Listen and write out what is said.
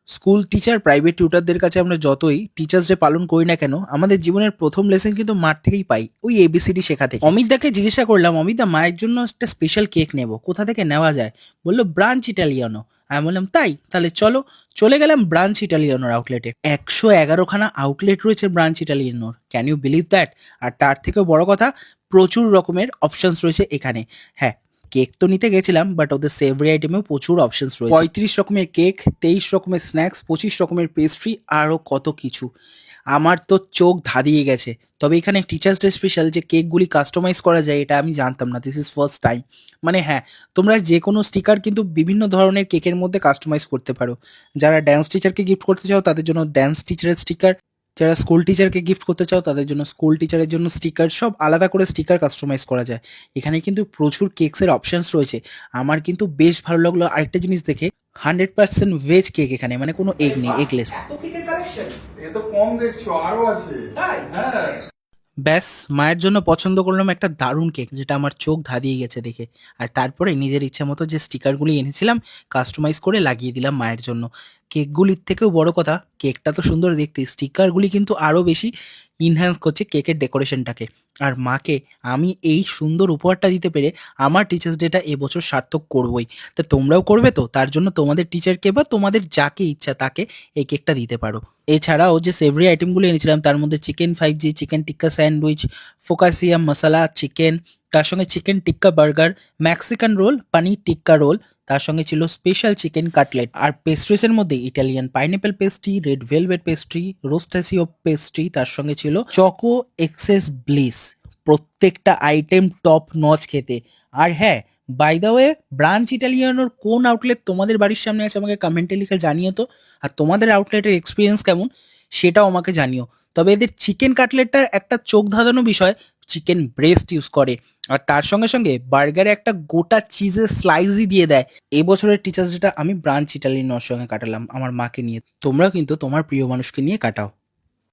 School teacher, private টিউটরদের কাছে আমরা যতই টিচার্স ডে পালন করি না কেন, আমাদের জীবনের প্রথম লেসন কিন্তু মাঠ থেকেই পাই, ওই এবিসিডি শেখা থেকে। অমিতদাকে জিজ্ঞাসা করলাম, অমিতদা মায়ের জন্য একটা স্পেশাল কেক নেব, কোথা থেকে নেওয়া যায়? বললো ব্রাঞ্চ ইটালিয়ানো। আমি বললাম তাই, তাহলে চলো। চলে গেলাম ব্রাঞ্চ ইটালিয়ানোর আউটলেটে। 111খানা আউটলেট রয়েছে ব্রাঞ্চ ইটালিয়ানোর, ক্যান ইউ বিলিভ দ্যাট? আর তার থেকেও বড় কথা, প্রচুর রকমের অপশনস রয়েছে এখানে। হ্যাঁ, কেক তো নিতে গেছিলাম, বাট ওদের সেভরি আইটেমেও প্রচুর অপশনস রয়েছে। 35 রকমের কেক, 23 রকমের স্ন্যাক্স, 25 রকমের পেস্ট্রি, আরও কত কিছু। আমার তো চোখ ধাঁধিয়ে গেছে। তবে এখানে টিচার্স ডে স্পেশাল যে কেকগুলি কাস্টমাইজ করা যায়, এটা আমি জানতাম না, দিস ইজ ফার্স্ট টাইম। মানে হ্যাঁ, তোমরা যে কোনো স্টিকার কিন্তু বিভিন্ন ধরনের কেকের মধ্যে কাস্টমাইজ করতে পারো। যারা ড্যান্স টিচারকে গিফট করতে চাও তাদের জন্য ড্যান্স টিচারের স্টিকার, যারা স্কুল টিচারকে গিফট করতে চাও তাদের জন্য স্কুল টিচারের জন্য স্টিকার, সব আলাদা করে স্টিকার কাস্টমাইজ করা যায়। এখানে কিন্তু প্রচুর কেকসের অপশনস রয়েছে। আমার কিন্তু বেশ ভালো লাগলো আরেকটা জিনিস দেখে, 100% ভেজ কেক এখানে, মানে কোনো এগ নেই, এগলেস। এত কেকের কালেকশন! এ তো কম দেখছো, আরো আছে। তাই? হ্যাঁ। ব্যাস, মায়ের জন্য পছন্দ করলাম একটা দারুণ কেক, যেটা আমার চোখ ধাঁধিয়ে গেছে দেখে। আর তারপরে নিজের ইচ্ছা মতো যে স্টিকারগুলি এনেছিলাম, কাস্টমাইজ করে লাগিয়ে দিলাম মায়ের জন্য। কেকগুলির থেকেও বড় কথা, কেকটা তো সুন্দর দেখতে, স্টিকারগুলি কিন্তু আরও বেশি ইনহ্যান্স করছে কেকের ডেকোরেশনটাকে। আর মাকে আমি এই সুন্দর উপহারটা দিতে পেরে আমার টিচার্স ডেটা এবছর সার্থক করবই। তা তোমরাও করবে তো? তার জন্য তোমাদের টিচারকে বা তোমাদের যাকে ইচ্ছা তাকে এই কেকটা দিতে পারো। এছাড়াও যে সেভরি আইটেমগুলো এনেছিলাম, তার মধ্যে chicken 5G, chicken tikka sandwich, focaccia masala chicken, তার সঙ্গে chicken tikka burger, Mexican roll, paneer tikka roll, তার সঙ্গে ছিল স্পেশাল চিকেন কাটলেট। আর পেস্ট্রিসের মধ্যে Italian pineapple pastry, red velvet pastry, রোস্টাসিও পেস্ট্রি, তার সঙ্গে ছিল চকো এক্সেস ব্লিস। প্রত্যেকটা আইটেম টপ নচ খেতে। আর হ্যাঁ, বাই দ্য ওয়ে, ব্রাঞ্চ ইটালিয়ানোর কোন আউটলেট তোমাদের বাড়ির সামনে আছে আমাকে কমেন্টে লিখে জানিও তো। আর তোমাদের আউটলেটের এক্সপিরিয়েন্স কেমন সেটাও আমাকে জানিও। তবে এদের চিকেন কাটলেটটার একটা চোখ ধাঁধানো বিষয়, চিকেন ব্রেস্ট ইউজ করে। আর তার সঙ্গে সঙ্গে বার্গারে একটা গোটা চিজের স্লাইসই দিয়ে দেয়। এই বছরের টিচার্স ডেটা আমি ব্রাঞ্চ ইটালিয়ানোর সঙ্গে কাটালাম আমার মাকে নিয়ে। তোমরাও কিন্তু তোমার প্রিয় মানুষকে নিয়ে কাটাও।